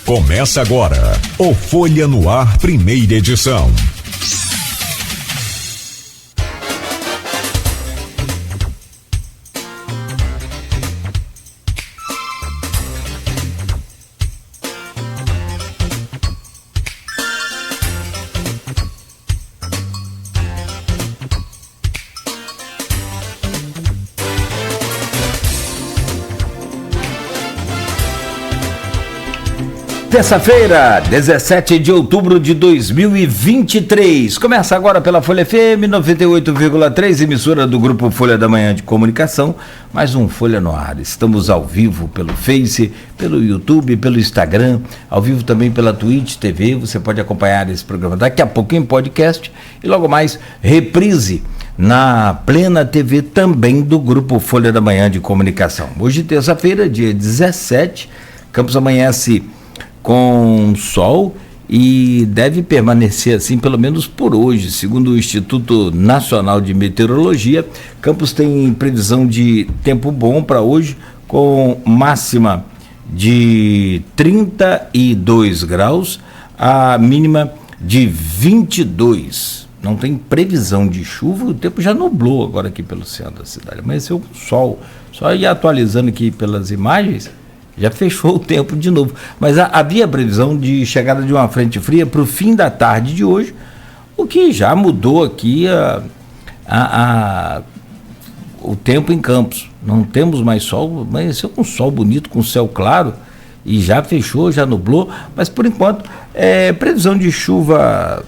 Começa agora o Folha no Ar, primeira edição. Terça-feira, 17 de outubro de 2023. Começa agora pela Folha FM 98,3, emissora do Grupo Folha da Manhã de Comunicação. Mais um Folha no Ar. Estamos ao vivo pelo Face, pelo YouTube, pelo Instagram, ao vivo também pela Twitch TV. Você pode acompanhar esse programa daqui a pouco em podcast e logo mais reprise na Plena TV também do Grupo Folha da Manhã de Comunicação. Hoje, terça-feira, dia 17, Campos amanhece com sol e deve permanecer assim pelo menos por hoje. Segundo o Instituto Nacional de Meteorologia, Campos tem previsão de tempo bom para hoje, com máxima de 32 graus, a mínima de 22. Não tem previsão de chuva, o tempo já nublou agora aqui pelo centro da cidade. Amanheceu com sol. Só ir atualizando aqui pelas imagens, já fechou o tempo de novo, mas havia previsão de chegada de uma frente fria para o fim da tarde de hoje, o que já mudou aqui o tempo em Campos. Não temos mais sol, amanheceu com sol bonito, com céu claro, e já fechou, já nublou, mas por enquanto previsão de chuva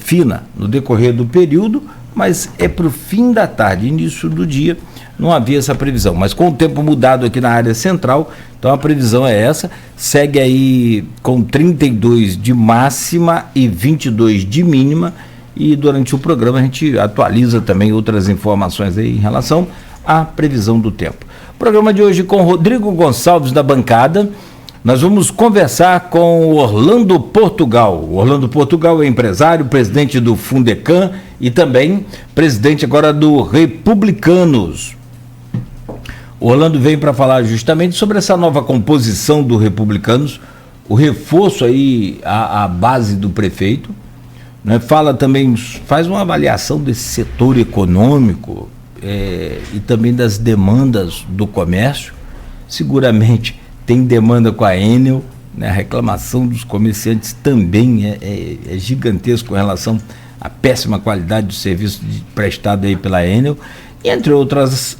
fina no decorrer do período, mas é para o fim da tarde, início do dia. Não havia essa previsão, mas com o tempo mudado aqui na área central, então a previsão é essa, segue aí com 32 de máxima e 22 de mínima, e durante o programa a gente atualiza também outras informações aí em relação à previsão do tempo. Programa de hoje com Rodrigo Gonçalves da bancada. Nós vamos conversar com Orlando Portugal. O Orlando Portugal é empresário, presidente do Fundecam e também presidente agora do Republicanos. O Orlando veio para falar justamente sobre essa nova composição do Republicanos, o reforço aí à base do prefeito, né? Fala também, faz uma avaliação desse setor econômico e também das demandas do comércio. Seguramente tem demanda com a Enel, né? A reclamação dos comerciantes também é gigantesca com relação à péssima qualidade do serviço prestado aí pela Enel. E entre outras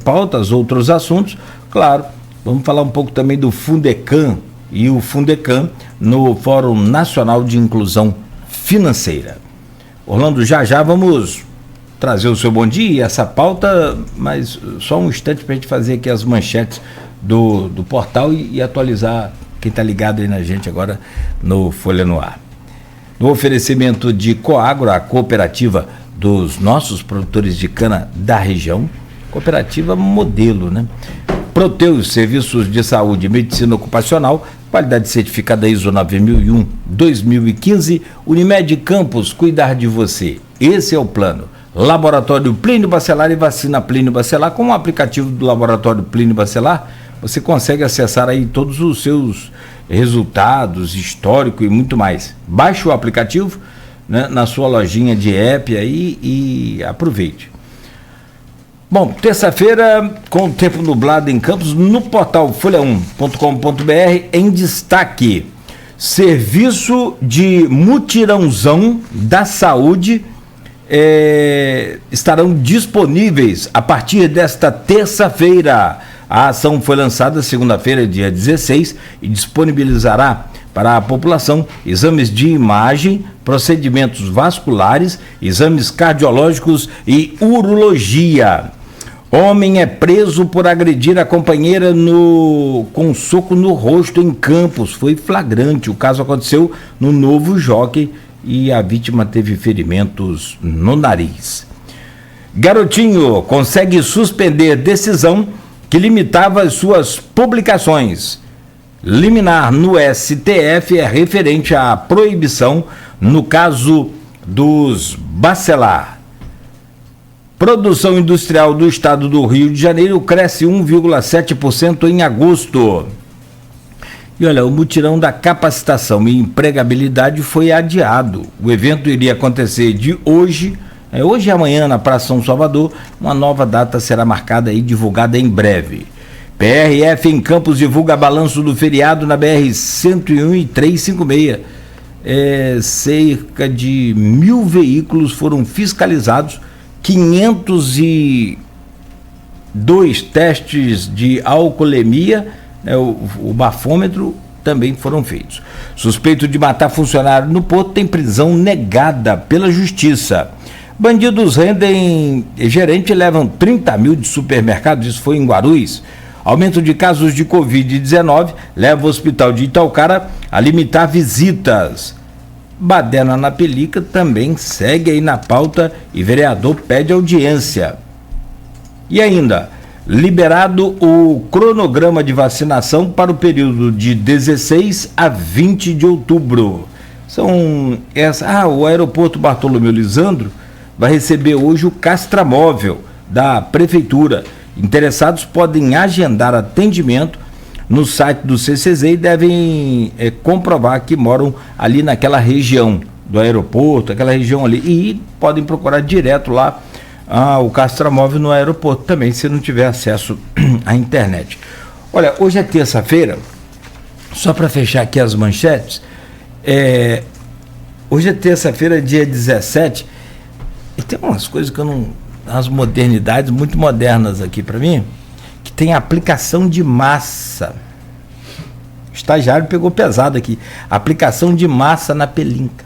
pautas, outros assuntos, claro, vamos falar um pouco também do Fundecam e o Fundecam no Fórum Nacional de Inclusão Financeira. Orlando, já vamos trazer o seu bom dia e essa pauta, mas só um instante para a gente fazer aqui as manchetes do portal e atualizar quem está ligado aí na gente agora no Folha no Ar. No oferecimento de Coagro, a cooperativa dos nossos produtores de cana da região, cooperativa modelo, né? Proteus, serviços de saúde e medicina ocupacional, qualidade certificada ISO 9001-2015, Unimed Campos, cuidar de você. Esse é o plano. Laboratório Plínio Bacelar e vacina Plínio Bacelar. Com o aplicativo do Laboratório Plínio Bacelar, você consegue acessar aí todos os seus resultados, histórico e muito mais. Baixe o aplicativo, né, na sua lojinha de app aí e aproveite. Bom, terça-feira com o tempo nublado em Campos, no portal folha1.com.br, em destaque: serviço de mutirãozão da saúde estarão disponíveis a partir desta terça-feira. A ação foi lançada segunda-feira, dia 16, e disponibilizará para a população exames de imagem, procedimentos vasculares, exames cardiológicos e urologia. Homem é preso por agredir a companheira com um soco no rosto em Campos. Foi flagrante. O caso aconteceu no Novo Jockey e a vítima teve ferimentos no nariz. Garotinho consegue suspender decisão que limitava as suas publicações. Liminar no STF é referente à proibição no caso dos Bacelar. Produção industrial do estado do Rio de Janeiro cresce 1,7% em agosto. E olha, o mutirão da capacitação e empregabilidade foi adiado. O evento iria acontecer de hoje e amanhã na Praça São Salvador. Uma nova data será marcada e divulgada em breve. PRF em Campos divulga balanço do feriado na BR-101 e 356. Cerca de 1.000 veículos foram fiscalizados, 502 testes de alcoolemia, o bafômetro, também foram feitos. Suspeito de matar funcionário no Porto tem prisão negada pela Justiça. Bandidos rendem gerente e levam 30 mil de supermercados, isso foi em Guarulhos. Aumento de casos de Covid-19 leva o hospital de Itaocara a limitar visitas. Baderna na Pelica também segue aí na pauta e vereador pede audiência. E ainda, liberado o cronograma de vacinação para o período de 16 a 20 de outubro. O aeroporto Bartolomeu Lisandro vai receber hoje o castramóvel da prefeitura. Interessados podem agendar atendimento no site do CCZ e devem comprovar que moram ali naquela região do aeroporto, aquela região ali, e podem procurar direto lá o castramóvel no aeroporto também, se não tiver acesso à internet. Olha, hoje é terça-feira, só para fechar aqui as manchetes, hoje é terça-feira, dia 17, e tem umas coisas que eu não... as modernidades muito modernas aqui para mim, que tem aplicação de massa. O estagiário pegou pesado aqui. Aplicação de massa na Pelinca.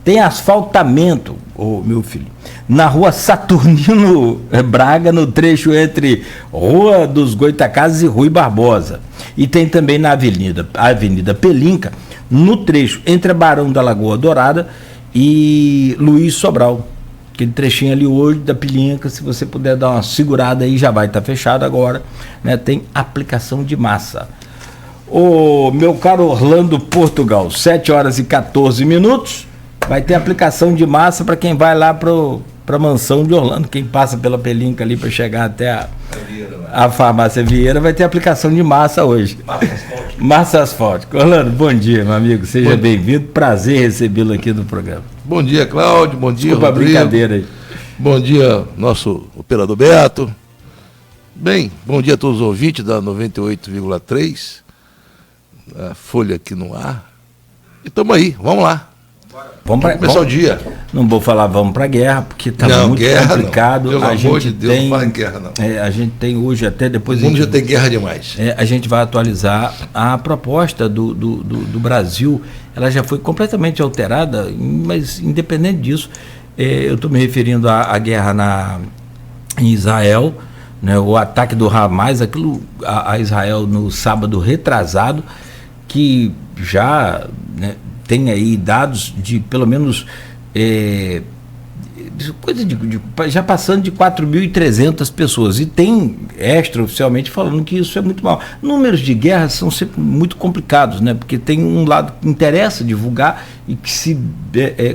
Tem asfaltamento, meu filho, na rua Saturnino Braga, no trecho entre Rua dos Goitacazes e Rui Barbosa. E tem também na Avenida Pelinca, no trecho entre Barão da Lagoa Dourada e Luiz Sobral. Aquele trechinho ali hoje da Pelinca, se você puder dar uma segurada aí, já vai estar fechado agora, né? Tem aplicação de massa. Meu caro Orlando Portugal, 7h14, vai ter aplicação de massa para quem vai lá para a mansão de Orlando, quem passa pela Pelinca ali para chegar até a farmácia Vieira, vai ter aplicação de massa hoje. Massa asfáltica. Orlando, bom dia, meu amigo, seja bem-vindo, prazer recebê-lo aqui no programa. Bom dia, Cláudio, bom dia, Desculpa Rodrigo. A brincadeira aí. Bom dia, nosso operador Beto. Bem, bom dia a todos os ouvintes da 98,3, a Folha aqui no ar. E estamos aí, vamos lá. Vamos começar o dia. Não vou falar vamos para a guerra, porque está muito complicado. Pelo amor de Deus, não fala em guerra, não. A gente tem hoje, até depois... O mundo já tem guerra demais. A gente vai atualizar a proposta do Brasil. Ela já foi completamente alterada, mas independente disso, eu estou me referindo à guerra em Israel, né, o ataque do Hamas, aquilo a Israel no sábado retrasado, que já... né, tem aí dados de pelo menos já passando de 4.300 pessoas, e tem extraoficialmente falando que isso é muito mal. Números de guerra são sempre muito complicados, né? Porque tem um lado que interessa divulgar e que se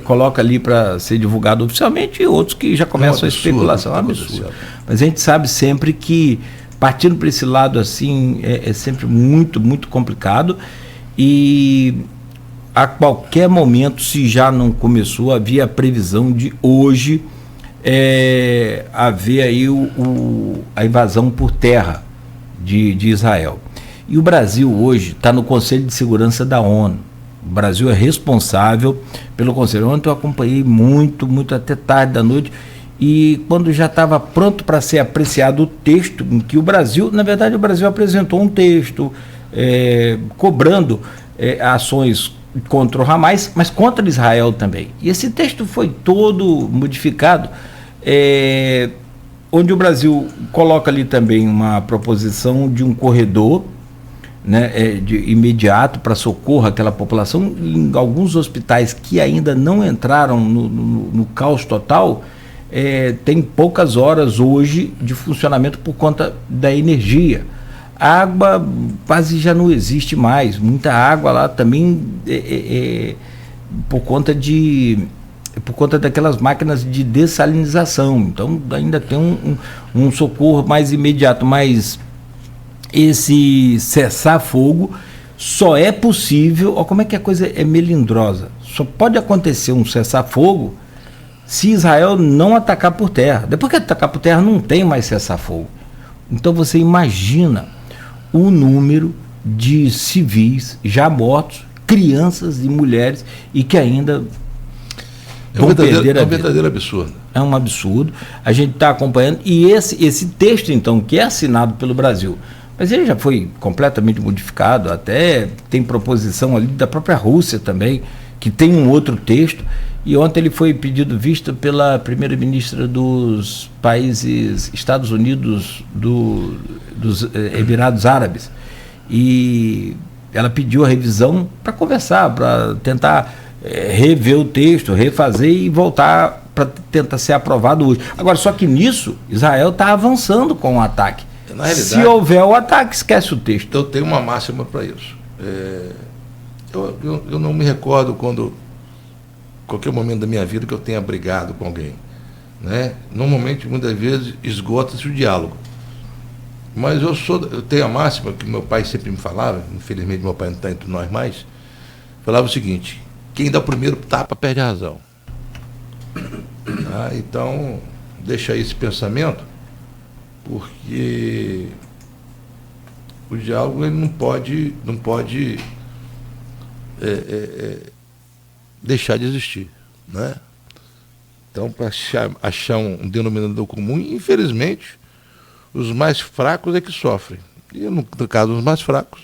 coloca ali para ser divulgado oficialmente, e outros que já começam a especulação. É um absurdo. Mas a gente sabe sempre que partindo para esse lado assim é sempre muito, muito complicado, e a qualquer momento, se já não começou, havia a previsão de hoje haver aí a invasão por terra de Israel. E o Brasil hoje está no Conselho de Segurança da ONU. O Brasil é responsável pelo Conselho. Ontem eu acompanhei muito, muito até tarde da noite, e quando já estava pronto para ser apreciado o texto, em que o Brasil, na verdade o Brasil apresentou um texto cobrando ações contra o Hamas, mas contra Israel também. E esse texto foi todo modificado, onde o Brasil coloca ali também uma proposição de um corredor, né, imediato para socorro àquela população. Em alguns hospitais que ainda não entraram no caos total, tem poucas horas hoje de funcionamento por conta da energia. A água quase já não existe mais, muita água lá também por conta de por conta daquelas máquinas de dessalinização. Então ainda tem um socorro mais imediato, mas esse cessar-fogo só é possível, olha como é que a coisa é melindrosa, só pode acontecer um cessar-fogo se Israel não atacar por terra. Depois que atacar por terra não tem mais cessar-fogo. Então você imagina o número de civis já mortos, crianças e mulheres, e que ainda vão perder a vida. É um verdadeiro absurdo. É um absurdo. A gente está acompanhando, e esse texto, então, que é assinado pelo Brasil, mas ele já foi completamente modificado, até tem proposição ali da própria Rússia também, que tem um outro texto, e ontem ele foi pedido vista pela primeira-ministra dos países Estados Unidos dos Emirados Árabes, e ela pediu a revisão para conversar, para tentar rever o texto, refazer e voltar para tentar ser aprovado hoje. Agora, só que nisso, Israel está avançando com o ataque. Na realidade, se houver o ataque, esquece o texto. Eu tenho uma máxima para isso. Eu não me recordo quando, qualquer momento da minha vida, que eu tenha brigado com alguém. Né? Normalmente, muitas vezes, esgota-se o diálogo. Mas eu tenho a máxima que meu pai sempre me falava, infelizmente meu pai não está entre nós mais, falava o seguinte: quem dá o primeiro tapa perde a razão. Então, deixa aí esse pensamento, porque o diálogo ele não pode deixar de existir, né? Então, para achar um denominador comum, infelizmente, os mais fracos é que sofrem. E no caso dos mais fracos,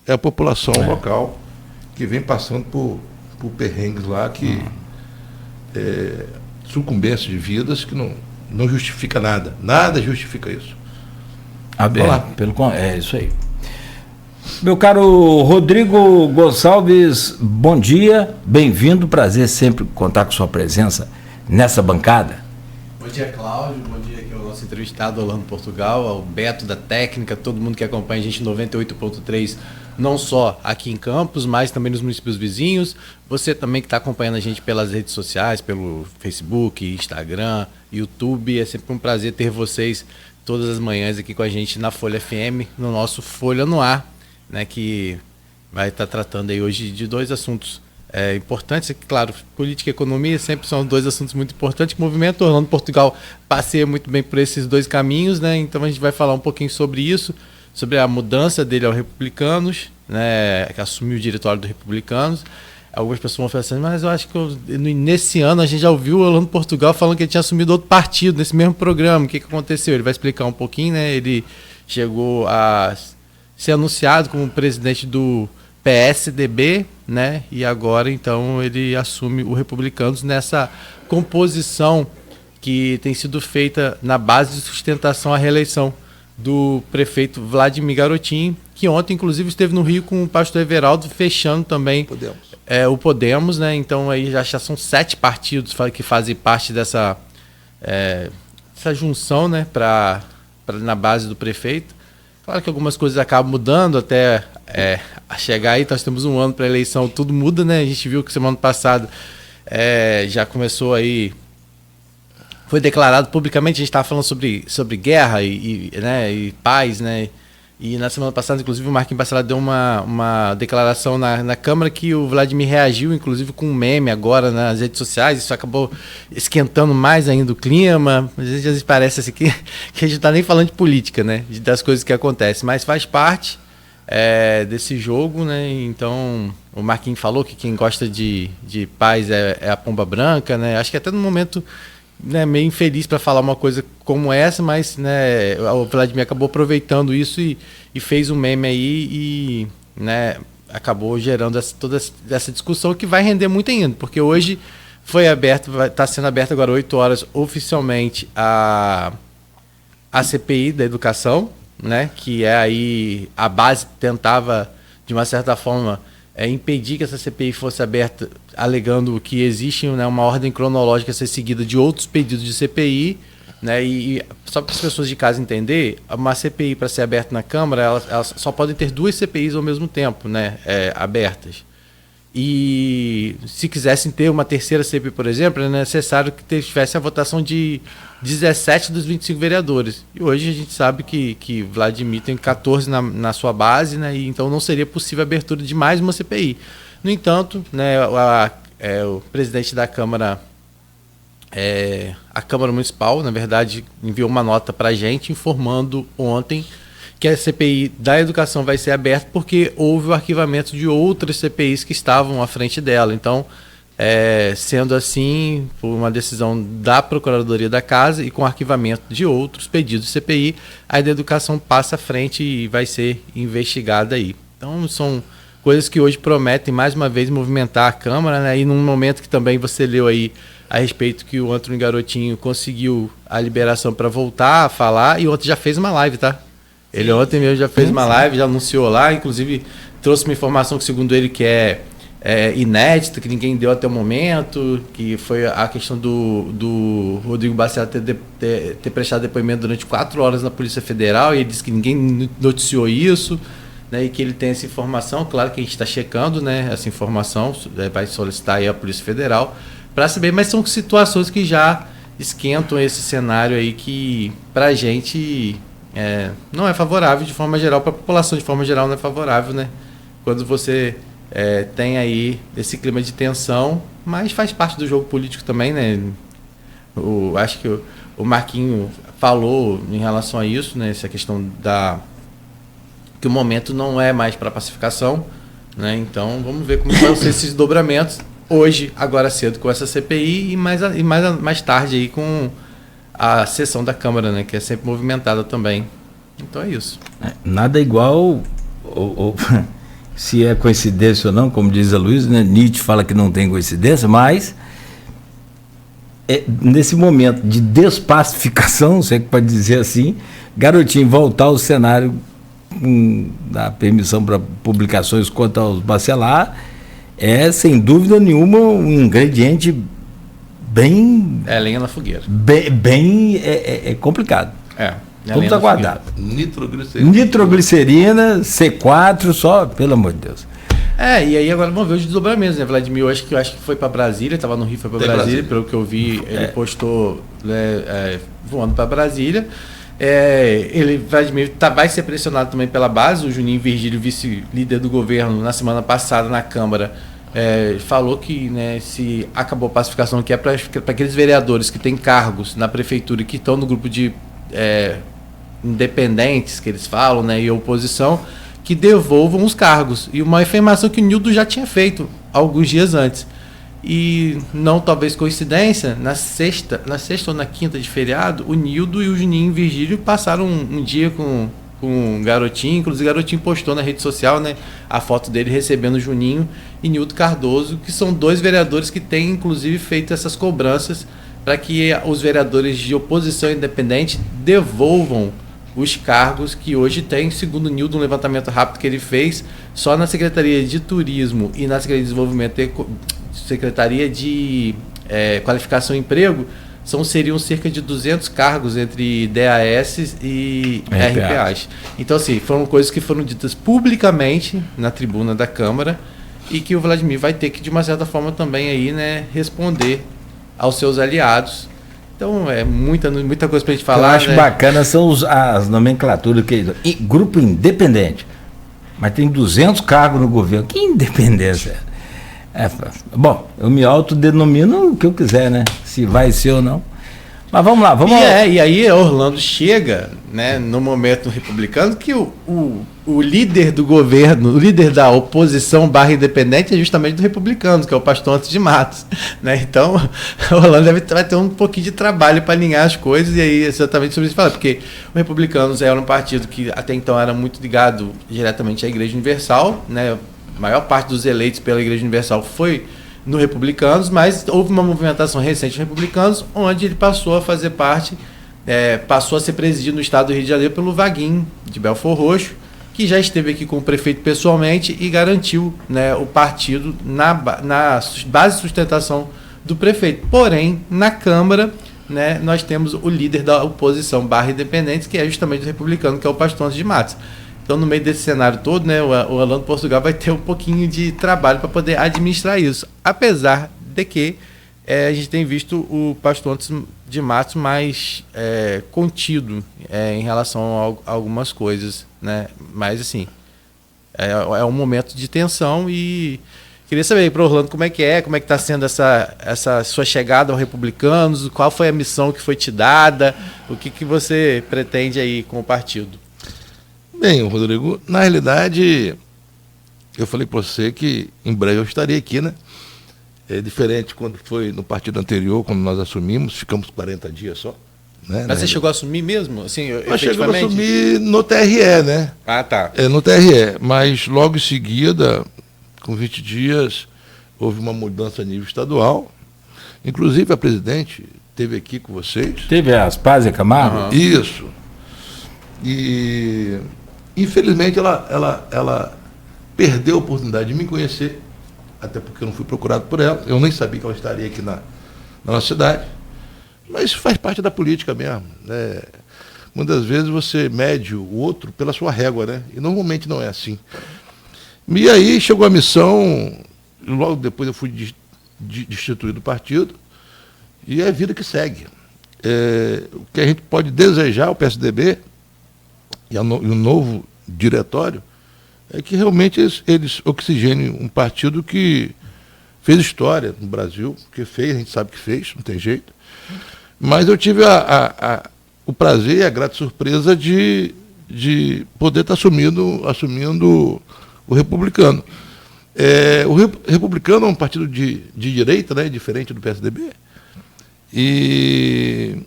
é a população local que vem passando por perrengues lá, que sucumbência de vidas que não justifica nada. Nada justifica isso. É isso aí. Meu caro Rodrigo Gonçalves, bom dia, bem-vindo, prazer sempre contar com sua presença nessa bancada. Bom dia, Cláudio, bom dia aqui ao nosso entrevistado Orlando Portugal, ao Beto da Técnica, todo mundo que acompanha a gente em 98.3, não só aqui em Campos, mas também nos municípios vizinhos. Você também que está acompanhando a gente pelas redes sociais, pelo Facebook, Instagram, YouTube, é sempre um prazer ter vocês todas as manhãs aqui com a gente na Folha FM, no nosso Folha no Ar, né, que vai estar tratando aí hoje de dois assuntos importantes. Claro, política e economia sempre são dois assuntos muito importantes. O movimento Orlando Portugal passeia muito bem por esses dois caminhos, né? Então a gente vai falar um pouquinho sobre isso, sobre a mudança dele ao Republicanos, né, que assumiu o diretório do Republicanos. Algumas pessoas vão falar assim, mas eu acho que nesse ano a gente já ouviu o Orlando Portugal falando que ele tinha assumido outro partido nesse mesmo programa. O que aconteceu? Ele vai explicar um pouquinho, né? Ele chegou a ser anunciado como presidente do PSDB, né? E agora então ele assume o Republicanos nessa composição que tem sido feita na base de sustentação à reeleição do prefeito Vladimir Garotin, que ontem inclusive esteve no Rio com o pastor Everaldo, fechando também o Podemos, né? Então aí já são 7 partidos que fazem parte dessa essa junção, né? Na base do prefeito. Claro que algumas coisas acabam mudando até chegar aí. Nós temos um ano para a eleição, tudo muda, né? A gente viu que semana passada já começou aí, foi declarado publicamente, a gente estava falando sobre guerra e paz, né? E na semana passada, inclusive, o Marquinhos Bacelar deu uma declaração na Câmara que o Vladimir reagiu, inclusive com um meme agora nas redes sociais. Isso acabou esquentando mais ainda o clima. Às vezes parece assim que a gente não está nem falando de política, né? Das coisas que acontecem, mas faz parte desse jogo, né? Então, o Marquinhos falou que quem gosta de paz é a pomba branca, né? Acho que até no momento, né, meio infeliz para falar uma coisa como essa, mas, né, o Vladimir acabou aproveitando isso e fez um meme aí e, né, acabou gerando toda essa discussão que vai render muito ainda, porque hoje está sendo aberta agora 8 horas oficialmente a CPI da educação, né, que aí a base tentava, de uma certa forma, impedir que essa CPI fosse aberta, alegando que existe, né, uma ordem cronológica a ser seguida de outros pedidos de CPI, né, e só para as pessoas de casa entender, uma CPI para ser aberta na Câmara, elas só podem ter 2 CPIs ao mesmo tempo, né, abertas. E se quisessem ter uma terceira CPI, por exemplo, é necessário que tivesse a votação de 17 dos 25 vereadores. E hoje a gente sabe que Vladimir tem 14 na sua base, né? E então não seria possível a abertura de mais uma CPI. No entanto, né, o presidente da Câmara, a Câmara Municipal, na verdade, enviou uma nota para a gente informando ontem que a CPI da educação vai ser aberta porque houve o arquivamento de outras CPIs que estavam à frente dela. Então, sendo assim, por uma decisão da Procuradoria da Casa e com arquivamento de outros pedidos de CPI, a da educação passa à frente e vai ser investigada aí. Então, são coisas que hoje prometem, mais uma vez, movimentar a Câmara, né? E num momento que também você leu aí a respeito que o Antônio Garotinho conseguiu a liberação para voltar a falar, e ontem já fez uma live, tá? Ele ontem mesmo já fez uma live, já anunciou lá, inclusive trouxe uma informação que, segundo ele, que é inédita, que ninguém deu até o momento, que foi a questão do Rodrigo Bacelar ter prestado depoimento durante 4 horas na Polícia Federal, e ele disse que ninguém noticiou isso, né, e que ele tem essa informação. Claro que a gente está checando, né, essa informação, vai solicitar aí a Polícia Federal para saber, mas são situações que já esquentam esse cenário aí que, para a gente... não é favorável de forma geral, para a população de forma geral não é favorável, né? Quando você tem aí esse clima de tensão, mas faz parte do jogo político também, né? Acho que o Marquinho falou em relação a isso, né? Essa questão que o momento não é mais para pacificação, né? Então vamos ver como vão ser esses desdobramentos hoje, agora cedo, com essa CPI e mais tarde aí com a sessão da Câmara, né, que é sempre movimentada também. Então é isso. Nada igual, se é coincidência ou não, como diz a Luiz, né, Nietzsche fala que não tem coincidência, mas nesse momento de despacificação, você pode dizer assim, Garotinho voltar ao cenário da permissão para publicações contra os Bacelar sem dúvida nenhuma um ingrediente bem... lenha na fogueira. Bem complicado. Vamos aguardar. Nitroglicerina, C4, só, pelo amor de Deus. E aí agora vamos ver os desdobramentos, né? Vladimir, eu acho que foi para Brasília, estava no Rio, foi para Brasília, pelo que eu vi, ele postou voando para Brasília. Vladimir vai ser pressionado também pela base. O Juninho Virgílio, vice-líder do governo, na semana passada na Câmara, falou que, né, se acabou a pacificação, que é para aqueles vereadores que têm cargos na prefeitura e que estão no grupo de independentes, que eles falam, né, e oposição, que devolvam os cargos. E uma afirmação que o Nildo já tinha feito alguns dias antes. E não talvez coincidência, na sexta ou na quinta de feriado, o Nildo e o Juninho Virgílio passaram um dia com o Garotinho. Inclusive o Garotinho postou na rede social, né, a foto dele recebendo o Juninho e Nildo Cardoso, que são 2 vereadores que têm inclusive feito essas cobranças para que os vereadores de oposição independente devolvam os cargos que hoje tem. Segundo o Nildo, um levantamento rápido que ele fez, só na Secretaria de Turismo e na Secretaria de Desenvolvimento, Secretaria de Qualificação e Emprego, seriam cerca de 200 cargos entre DAS e RPAs. Então, assim, foram coisas que foram ditas publicamente na tribuna da Câmara e que o Vladimir vai ter que, de uma certa forma, também aí, né, responder aos seus aliados. Então, muita coisa para a gente falar. Eu acho bacana são as nomenclaturas, grupo independente, mas tem 200 cargos no governo. Que independência bom, eu me autodenomino o que eu quiser, né? Se vai ser ou não. Mas vamos lá, E aí Orlando chega, né, no momento republicano, que o líder do governo, o líder da oposição /independente é justamente do republicano, que é o pastor Antônio de Matos, né? Então, Orlando vai ter um pouquinho de trabalho para alinhar as coisas, e aí exatamente sobre isso fala, porque o Republicanos era um partido que até então era muito ligado diretamente à Igreja Universal, né? A maior parte dos eleitos pela Igreja Universal foi no Republicanos, mas houve uma movimentação recente no Republicanos, onde ele passou a fazer parte, passou a ser presidido no estado do Rio de Janeiro pelo Vaguinho, de Belford Roxo, que já esteve aqui com o prefeito pessoalmente e garantiu, né, o partido na base de sustentação do prefeito. Porém, na Câmara, né, nós temos o líder da oposição /independentes, que é justamente o republicano, que é o pastor Antônio de Matos. Então, no meio desse cenário todo, né, o Orlando Portugal vai ter um pouquinho de trabalho para poder administrar isso. Apesar de que a gente tem visto o pastor Antônio de Matos mais contido em relação a algumas coisas, né? Mas, assim, é um momento de tensão e queria saber para Orlando como é que está sendo essa sua chegada aos republicanos, qual foi a missão que foi te dada, o que você pretende aí com o partido? Bem, Rodrigo, na realidade, eu falei para você que em breve eu estaria aqui, né? É diferente quando foi no partido anterior, quando nós assumimos, ficamos 40 dias só. Né? Mas você chegou a assumir mesmo? Assim, nós chegamos a assumir no TRE, né? Ah, tá. No TRE, mas logo em seguida, com 20 dias, houve uma mudança a nível estadual. Inclusive a presidente esteve aqui com vocês. Teve a Aspásia Camargo? Uhum. Isso. E infelizmente ela perdeu a oportunidade de me conhecer, até porque eu não fui procurado por ela. Eu nem sabia que ela estaria aqui na nossa cidade. Mas faz parte da política mesmo. Né? Muitas vezes você mede o outro pela sua régua, né? E normalmente não é assim. E aí chegou a missão, logo depois eu fui destituído do partido, e é a vida que segue. O que a gente pode desejar ao PSDB e o novo diretório é que realmente eles oxigenem um partido que fez história no Brasil, porque fez, a gente sabe que fez, não tem jeito. Mas eu tive o prazer e a grata surpresa de poder estar assumindo o Republicano. O Republicano é um partido de direita, né, diferente do PSDB, e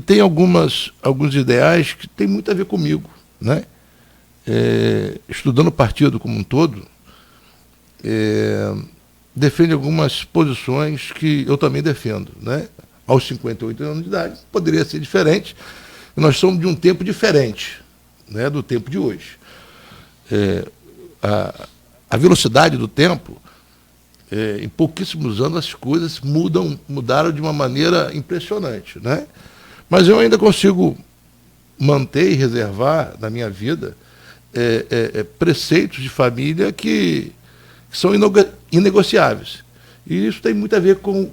tem alguns ideais que tem muito a ver comigo. Né? Estudando o partido como um todo, defende algumas posições que eu também defendo. Né? Aos 58 anos de idade, poderia ser diferente. Nós somos de um tempo diferente, né, do tempo de hoje. A velocidade do tempo, em pouquíssimos anos as coisas mudaram de uma maneira impressionante. Né? Mas eu ainda consigo manter e reservar na minha vida preceitos de família que são inegociáveis. E isso tem muito a ver com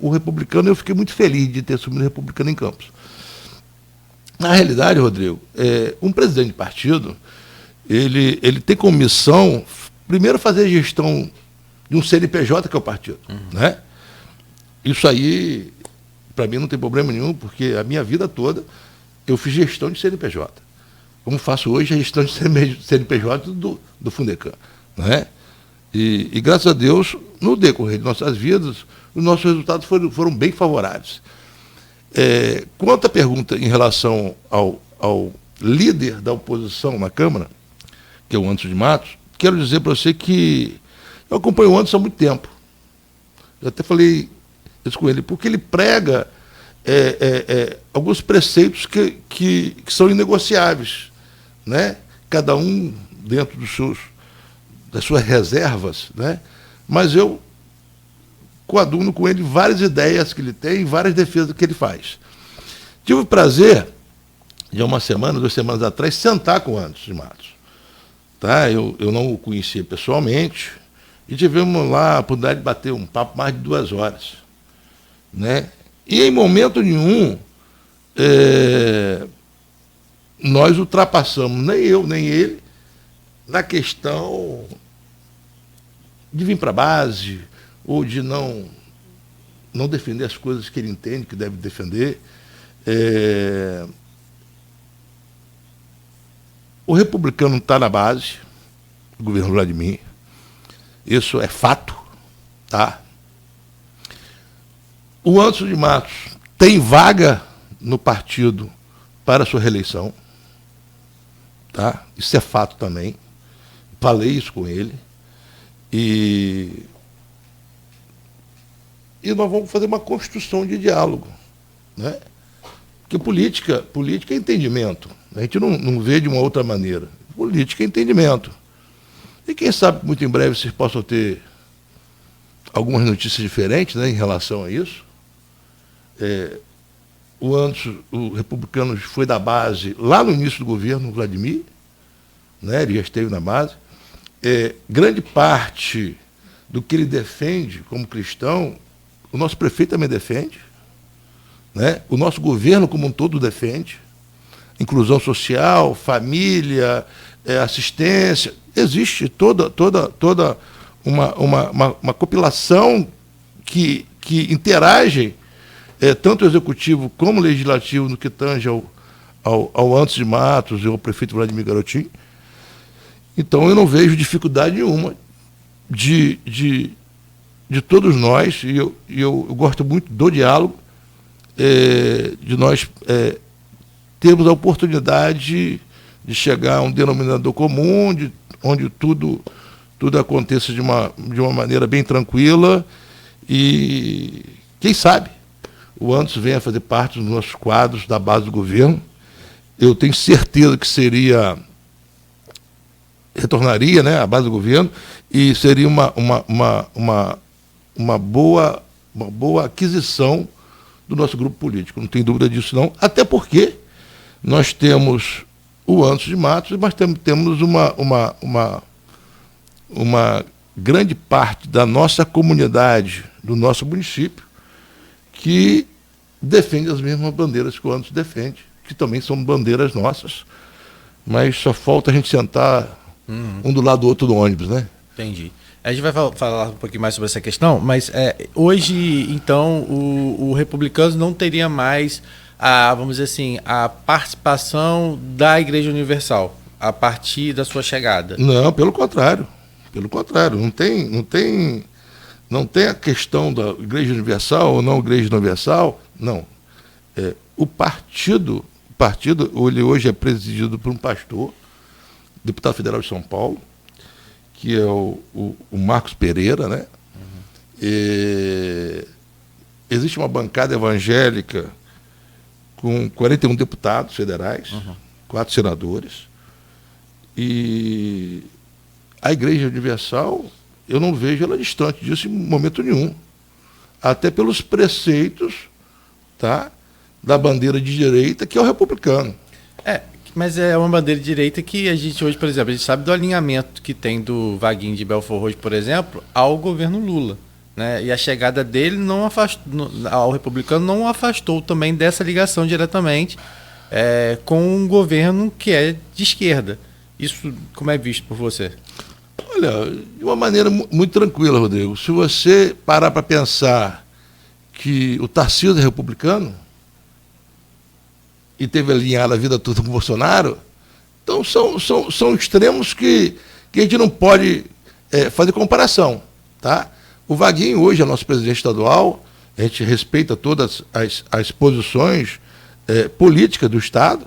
o Republicano, e eu fiquei muito feliz de ter assumido o Republicano em Campos. Na realidade, Rodrigo, um presidente de partido, ele tem como missão, primeiro, fazer a gestão de um CNPJ, que é o partido. Uhum. Né? Isso aí, para mim, não tem problema nenhum, porque a minha vida toda eu fiz gestão de CNPJ. Como faço hoje a gestão de CNPJ do Fundecam. Né? E graças a Deus, no decorrer de nossas vidas, os nossos resultados foram bem favoráveis. Quanto à pergunta em relação ao líder da oposição na Câmara, que é o Antônio de Matos, quero dizer para você que eu acompanho o Antônio há muito tempo. Eu até falei isso com ele, porque ele prega alguns preceitos que são inegociáveis. Né? Cada um dentro das suas reservas, né? Mas eu coaduno com ele várias ideias que ele tem, várias defesas que ele faz. Tive o prazer, de 2 semanas atrás, sentar com o Antônio de Matos. Tá? Eu não o conhecia pessoalmente, e tivemos lá a oportunidade de bater um papo mais de 2 horas. Né? E em momento nenhum nós ultrapassamos, nem eu, nem ele, na questão de vir para a base, ou de não defender as coisas que ele entende que deve defender. O Republicano está na base, o governo Vladimir, isso é fato. Tá? O Antônio de Matos tem vaga no partido para a sua reeleição. Tá? Isso é fato também. Falei isso com ele. E nós vamos fazer uma construção de diálogo. Né? Porque política é entendimento. A gente não vê de uma outra maneira. Política é entendimento. E quem sabe muito em breve vocês possam ter algumas notícias diferentes, né, em relação a isso. O Republicano foi da base lá no início do governo Vladimir. né? Ele já esteve na base. Grande parte do que ele defende como cristão, o nosso prefeito também defende, né? O nosso governo como um todo defende. Inclusão social, família, assistência. Existe toda uma compilação que interage, tanto o executivo como o legislativo, no que tange ao Antônio de Matos e ao prefeito Vladimir Garotinho. Então eu não vejo dificuldade nenhuma de todos nós, e eu gosto muito do diálogo, de nós termos a oportunidade de chegar a um denominador comum, onde tudo aconteça de uma maneira bem tranquila, e quem sabe o Anderson venha fazer parte dos nossos quadros da base do governo. Eu tenho certeza que retornaria, né, à base do governo, e seria uma boa aquisição do nosso grupo político, não tem dúvida disso não, até porque nós temos o Anderson de Matos, mas temos uma grande parte da nossa comunidade, do nosso município, que defende as mesmas bandeiras que o Anderson defende, que também são bandeiras nossas, mas só falta a gente sentar um do lado do outro do ônibus, né? Entendi. A gente vai falar um pouquinho mais sobre essa questão, mas hoje, então, o Republicanos não teria mais vamos dizer assim, a participação da Igreja Universal a partir da sua chegada? Não, pelo contrário. Não tem a questão da Igreja Universal ou não Igreja Universal, não. O partido, ele hoje é presidido por um pastor, deputado federal de São Paulo, que é o Marcos Pereira, né? Existe uma bancada evangélica com 41 deputados federais, 4 senadores, e a Igreja Universal, eu não vejo ela distante disso em momento nenhum, até pelos preceitos, tá, da bandeira de direita, que é o republicano. Mas é uma bandeira de direita que a gente hoje, por exemplo, a gente sabe do alinhamento que tem do Vaguinho de Belfort Roxo, por exemplo, ao governo Lula. Né? E a chegada dele ao republicano não o afastou também dessa ligação diretamente com um governo que é de esquerda. Isso como é visto por você? Olha, de uma maneira muito tranquila, Rodrigo. Se você parar para pensar que o Tarcísio é republicano e teve alinhado a vida toda com o Bolsonaro, então são extremos que a gente não pode fazer comparação, tá? O Vaguinho hoje é nosso presidente estadual, a gente respeita todas as posições políticas do Estado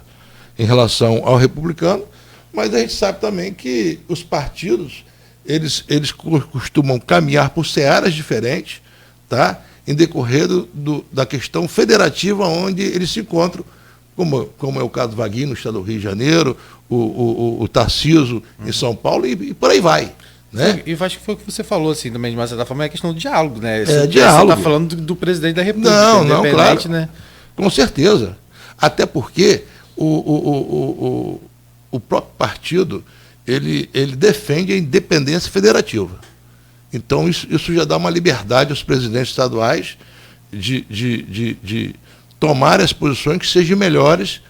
em relação ao republicano, mas a gente sabe também que os partidos, eles costumam caminhar por searas diferentes, tá? Em decorrer da questão federativa onde eles se encontram, como é o caso do Vaguinho no estado do Rio de Janeiro, o Tarcísio em São Paulo e por aí vai. Né? E acho que foi o que você falou, assim, também, de uma certa forma, é a questão do diálogo, né? Diálogo. Você está falando do presidente da República. Não, claro. Né? Com certeza. Até porque o próprio partido, ele defende a independência federativa. Então, isso já dá uma liberdade aos presidentes estaduais de tomar as posições que sejam melhores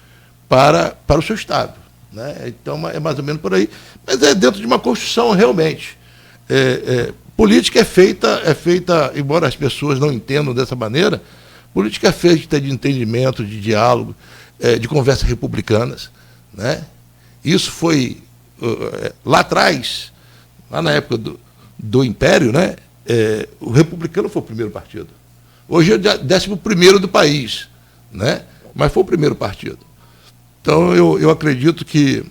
para o seu Estado. Né? Então, é mais ou menos por aí. Mas é dentro de uma construção, realmente. Política é feita, embora as pessoas não entendam dessa maneira, política é feita de entendimento, de diálogo, de conversas republicanas. Né? Isso foi, lá atrás, lá na época do Império, né? O republicano foi o primeiro partido. Hoje é o 11º do país, né? Mas foi o primeiro partido. Então, eu acredito que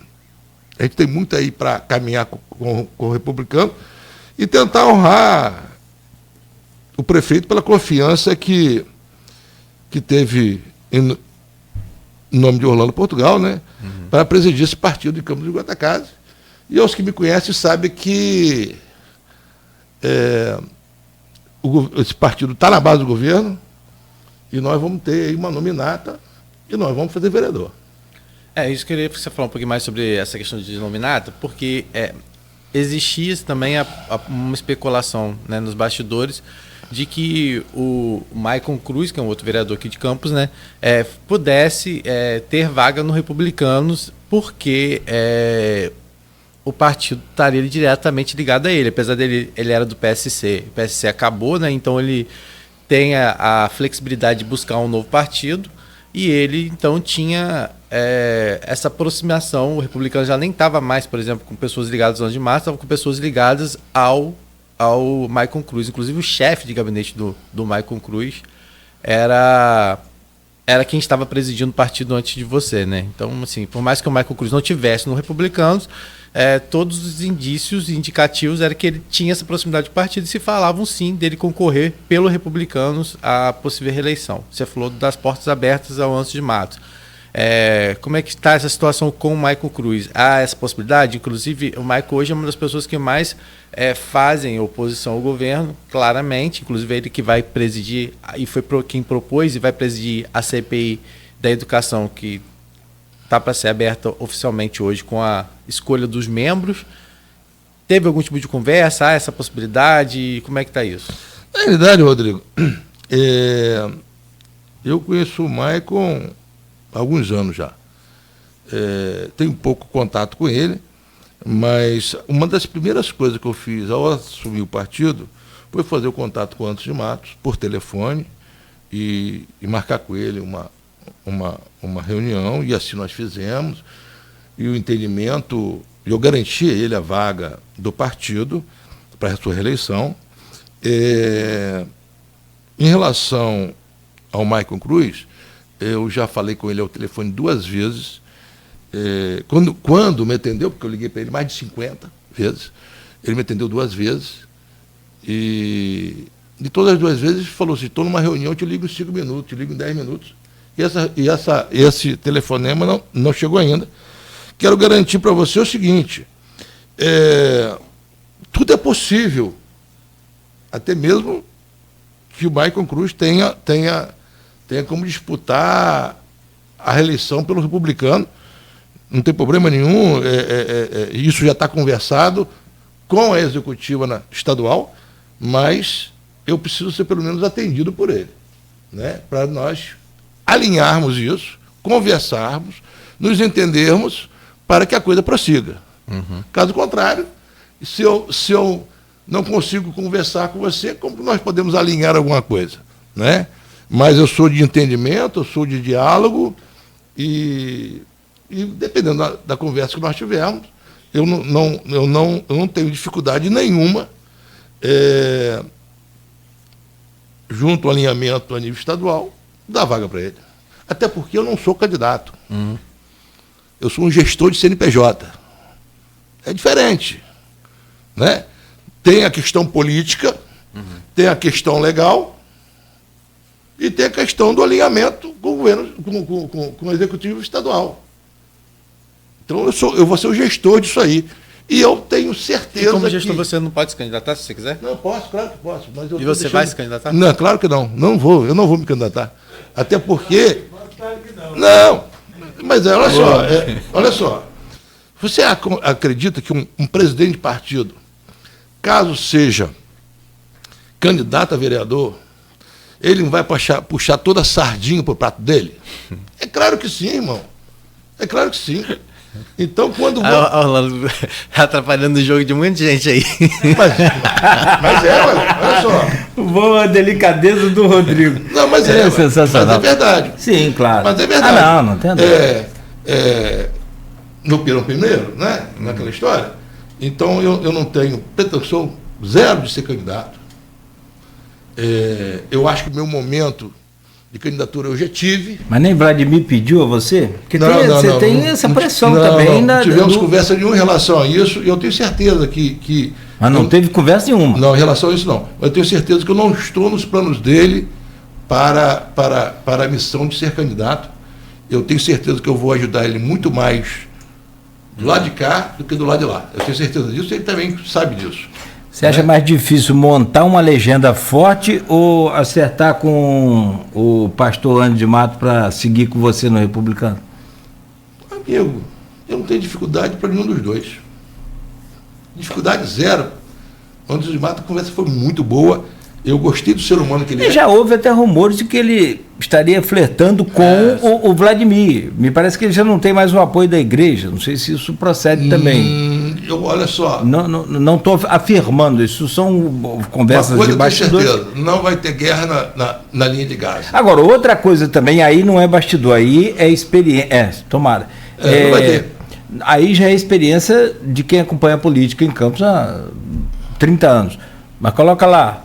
a gente tem muito aí para caminhar com o republicano e tentar honrar o prefeito pela confiança que teve em nome de Orlando Portugal, né? Para presidir esse partido de Campos do Goytacazes. E aos que me conhecem sabem que esse partido está na base do governo e nós vamos ter aí uma nominata e nós vamos fazer vereador. Isso que eu queria que você falasse um pouquinho mais sobre essa questão de nominata, porque existia também uma especulação, né, nos bastidores de que o Maicon Cruz, que é um outro vereador aqui de Campos, né, pudesse ter vaga no Republicanos, porque o partido estaria diretamente ligado a ele, apesar dele, ele era do PSC, o PSC acabou, né, então ele tem a flexibilidade de buscar um novo partido, e ele então tinha essa aproximação. O Republicano já nem estava mais, por exemplo, com pessoas ligadas ao 11 de março, estava com pessoas ligadas ao Maicon Cruz. Inclusive o chefe de gabinete do Maicon Cruz era quem estava presidindo o partido antes de você, né? Então, assim, por mais que o Maicon Cruz não tivesse no Republicanos, todos os indícios indicativos era que ele tinha essa proximidade do partido, e se falavam sim dele concorrer pelo Republicanos à possível reeleição. Você falou das portas abertas ao 11 de março. Como é que está essa situação com o Maicon Cruz? Há essa possibilidade? Inclusive, o Maicon hoje é uma das pessoas que mais fazem oposição ao governo, claramente. Inclusive, ele que vai presidir, e foi quem propôs e vai presidir a CPI da educação, que está para ser aberta oficialmente hoje com a escolha dos membros. Teve algum tipo de conversa? Há essa possibilidade? Como é que está isso? Na realidade, Rodrigo, eu conheço o Maicon há alguns anos já. Tenho pouco contato com ele, mas uma das primeiras coisas que eu fiz ao assumir o partido foi fazer o contato com o Antônio de Matos por telefone e marcar com ele uma reunião, e assim nós fizemos, e o entendimento, eu garanti a ele a vaga do partido para a sua reeleição. Em relação ao Maicon Cruz, eu já falei com ele ao telefone 2 vezes, quando me atendeu, porque eu liguei para ele mais de 50 vezes, ele me atendeu 2 vezes, e de todas as 2 vezes falou assim: estou numa reunião, te ligo em 5 minutos, te ligo em 10 minutos, e esse telefonema não chegou ainda. Quero garantir para você o seguinte, tudo é possível, até mesmo que o Maicon Cruz tenha como disputar a reeleição pelo Republicano, não tem problema nenhum, isso já está conversado com a executiva estadual, mas eu preciso ser pelo menos atendido por ele, né, para nós alinharmos isso, conversarmos, nos entendermos, para que a coisa prossiga. Uhum. Caso contrário, se eu não consigo conversar com você, como nós podemos alinhar alguma coisa, né? Mas eu sou de entendimento, eu sou de diálogo, e dependendo da conversa que nós tivermos, eu não tenho dificuldade nenhuma, junto ao alinhamento a nível estadual, dar vaga para ele. Até porque eu não sou candidato. Uhum. Eu sou um gestor de CNPJ. É diferente, né? Tem a questão política, tem a questão legal, e tem a questão do alinhamento com o governo, com o executivo estadual. Então eu vou ser o gestor disso aí. E eu tenho certeza. E como gestor você não pode se candidatar se você quiser? Não, posso, claro que posso. Mas e você vai se candidatar? Não, claro que não. Eu não vou me candidatar. Até porque. Não, mas olha só. Você acredita que um presidente de partido, caso seja candidato a vereador, ele não vai puxar toda a sardinha para o prato dele? É claro que sim, irmão. É claro que sim. Então, quando... Orlando atrapalhando o jogo de muita gente aí. Mas olha só. Boa delicadeza do Rodrigo. Não, mas é sensacional. Mas é verdade. Sim, claro. Mas é verdade. Não tem nada. No Pirão primeiro, né? Naquela história. Então, eu não tenho pretensão zero de ser candidato. Eu acho que o meu momento de candidatura eu já tive. Mas nem Vladimir pediu a você? Porque você tem essa pressão também. Não tivemos conversa nenhuma em relação a isso, e eu tenho certeza que mas não teve conversa nenhuma? Não, em relação a isso não. Mas eu tenho certeza que eu não estou nos planos dele para a missão de ser candidato. Eu tenho certeza que eu vou ajudar ele muito mais do lado de cá do que do lado de lá. Eu tenho certeza disso, e ele também sabe disso. Você acha mais difícil montar uma legenda forte ou acertar com o pastor Antônio de Matos para seguir com você no Republicano? amigo, eu não tenho dificuldade para nenhum dos dois. Dificuldade zero. Anderson de Matos, a conversa foi muito boa. Eu gostei do ser humano que ele E já houve até rumores de que ele estaria flertando com o Vladimir. Me parece que ele já não tem mais o apoio da igreja. Não sei se isso procede também. Olha só. Não estou afirmando. Isso são conversas de bastidores. Eu tenho certeza. Não vai ter guerra na linha de Gaza. Agora, outra coisa também, aí não é bastidor, aí é experiência. Tomara. Não vai ter. Aí já é experiência de quem acompanha a política em Campos há 30 anos. Mas coloca lá.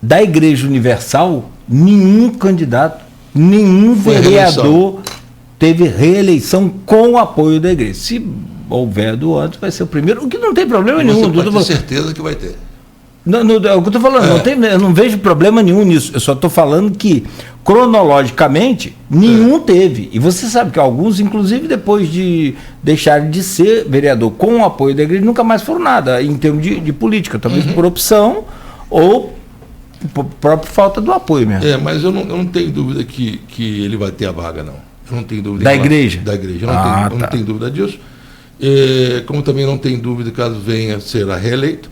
Da Igreja Universal, nenhum candidato, nenhum vereador teve reeleição com o apoio da igreja. Se houver do antes, vai ser o primeiro, o que não tem problema nenhum. Você pode ter certeza que vai ter. É o que eu estou falando, eu não vejo problema nenhum nisso. Eu só estou falando que, cronologicamente, nenhum teve. E você sabe que alguns, inclusive, depois de deixarem de ser vereador com o apoio da igreja, nunca mais foram nada em termos de política, talvez por opção ou por própria falta do apoio mesmo. Mas eu não tenho dúvida que ele vai ter a vaga, não. Eu não tenho dúvida. Da igreja? Da igreja. Eu não tenho dúvida disso. Como também não tenho dúvida caso venha a ser reeleito.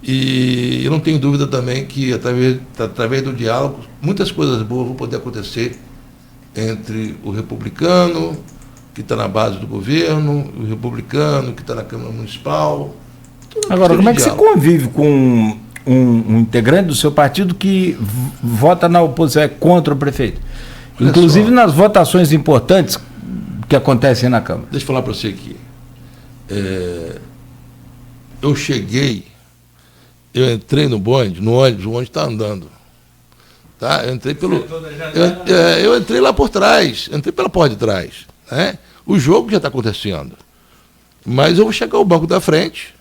E eu não tenho dúvida também que, através do diálogo, muitas coisas boas vão poder acontecer entre o republicano, que está na base do governo, o republicano, que está na Câmara Municipal. Agora, como é que você convive com um integrante do seu partido que vota na oposição, é contra o prefeito? Inclusive nas votações importantes que acontecem na Câmara. Deixa eu falar para você aqui. Eu entrei no ônibus, o ônibus está andando. Tá? Eu entrei eu entrei lá por trás, entrei pela porta de trás. Né? O jogo já está acontecendo. Mas eu vou chegar ao banco da frente,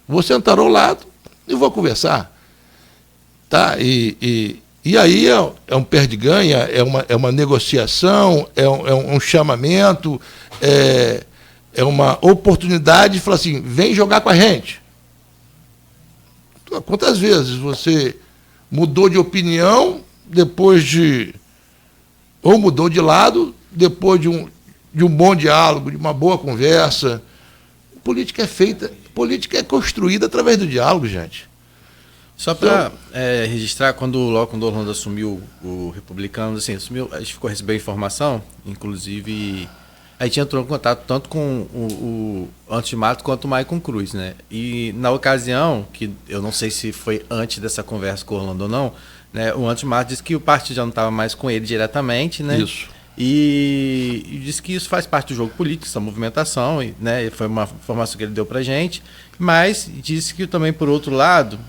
vou sentar ao lado e vou conversar. Tá? E aí é um perde-ganha, é uma negociação, é um chamamento, é uma oportunidade de falar assim, vem jogar com a gente. Quantas vezes você mudou de opinião ou mudou de lado depois de um bom diálogo, de uma boa conversa? Política é construída através do diálogo, gente. Só para registrar, quando o Orlando assumiu o Republicano, assim, a gente recebeu informação, inclusive a gente entrou em contato tanto com o Anderson de Matos quanto o Maicon Cruz, né? E na ocasião, que eu não sei se foi antes dessa conversa com o Orlando ou não, né, o Anderson de Matos disse que o partido já não estava mais com ele diretamente, né? Isso. E disse que isso faz parte do jogo político, essa movimentação, né? Foi uma informação que ele deu pra gente, mas disse que também, por outro lado,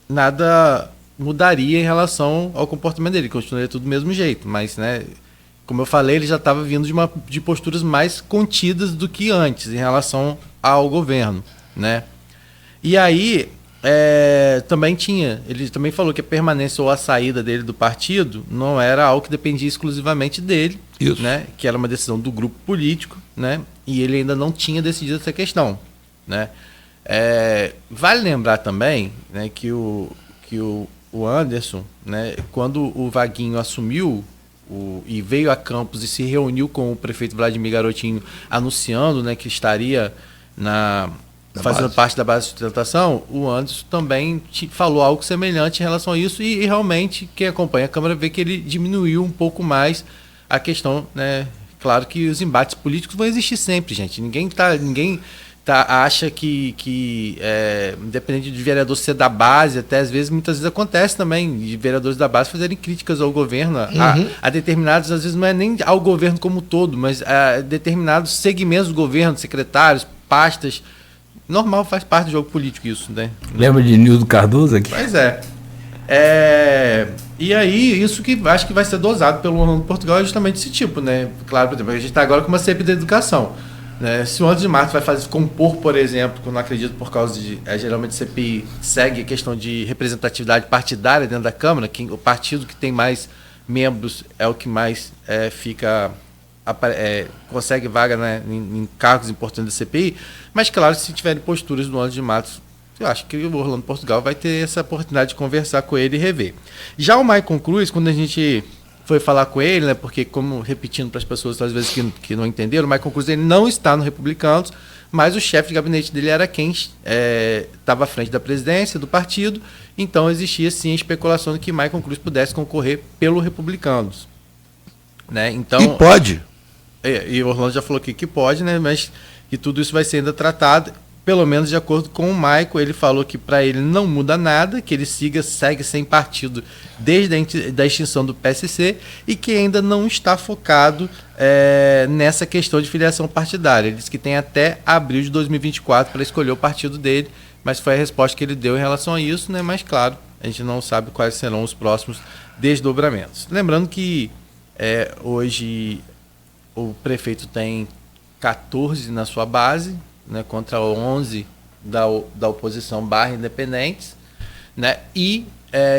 nada mudaria em relação ao comportamento dele, continuaria tudo do mesmo jeito, mas, né, como eu falei, ele já estava vindo de posturas mais contidas do que antes em relação ao governo, né? E aí ele também falou que a permanência ou a saída dele do partido não era algo que dependia exclusivamente dele, isso, né? Que era uma decisão do grupo político, né? E ele ainda não tinha decidido essa questão, né? Vale lembrar também, né, que o Anderson, né, quando o Vaguinho assumiu e veio a Campos e se reuniu com o prefeito Vladimir Garotinho, anunciando, né, que estaria fazendo parte da base de sustentação, o Anderson também falou algo semelhante em relação a isso e realmente quem acompanha a Câmara vê que ele diminuiu um pouco mais a questão, né? Claro que os embates políticos vão existir sempre, gente. Ninguém acha que independente de vereador ser da base, até às vezes, muitas vezes acontece também de vereadores da base fazerem críticas ao governo, a determinados, às vezes não é nem ao governo como um todo, mas a determinados segmentos do governo, secretários, pastas. Normal, faz parte do jogo político isso, né? Lembra de Nildo Cardoso aqui? Pois é. E aí, isso que acho que vai ser dosado pelo Orlando Portugal é justamente esse tipo, né? Claro, por exemplo, a gente está agora com uma CPI da educação. Né? Se o Anderson de Matos vai compor, por exemplo, que eu não acredito por causa de... geralmente a CPI segue a questão de representatividade partidária dentro da Câmara, que o partido que tem mais membros é o que mais consegue vaga, né, em cargos importantes da CPI, mas claro, se tiverem posturas do Anderson de Matos, eu acho que o Orlando Portugal vai ter essa oportunidade de conversar com ele e rever. Já o Maicon Cruz, quando a gente foi falar com ele, né? Porque, como repetindo para as pessoas às vezes que não entenderam, o Michael Cruz ele não está no Republicanos, mas o chefe de gabinete dele era quem estava à frente da presidência do partido, então existia sim a especulação de que Michael Cruz pudesse concorrer pelo Republicanos. Né? Então, e pode. E o Orlando já falou que pode, né? Mas que tudo isso vai ser ainda tratado, pelo menos de acordo com o Michael. Ele falou que para ele não muda nada, que ele segue sem partido desde a extinção do PSC e que ainda não está focado nessa questão de filiação partidária. Ele disse que tem até abril de 2024 para escolher o partido dele, mas foi a resposta que ele deu em relação a isso, né? Mas claro, a gente não sabe quais serão os próximos desdobramentos. Lembrando que hoje o prefeito tem 14 na sua base, né, contra 11 da oposição / independentes, né, e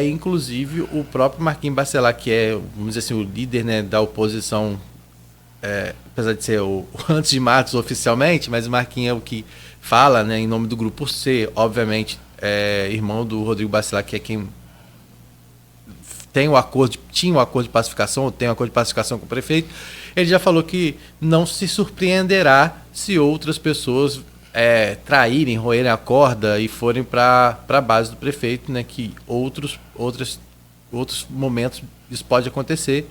inclusive o próprio Marquinhos Bacelar, que é, vamos dizer assim, o líder, né, da oposição, apesar de ser o Antes de Matos oficialmente, mas o Marquinhos é o que fala, né, em nome do grupo C, obviamente, irmão do Rodrigo Bacelar, que é quem tinha o acordo de pacificação, ou tem o acordo de pacificação com o prefeito. Ele já falou que não se surpreenderá se outras pessoas traírem, roerem a corda e forem para a base do prefeito, né, que outros momentos isso pode acontecer,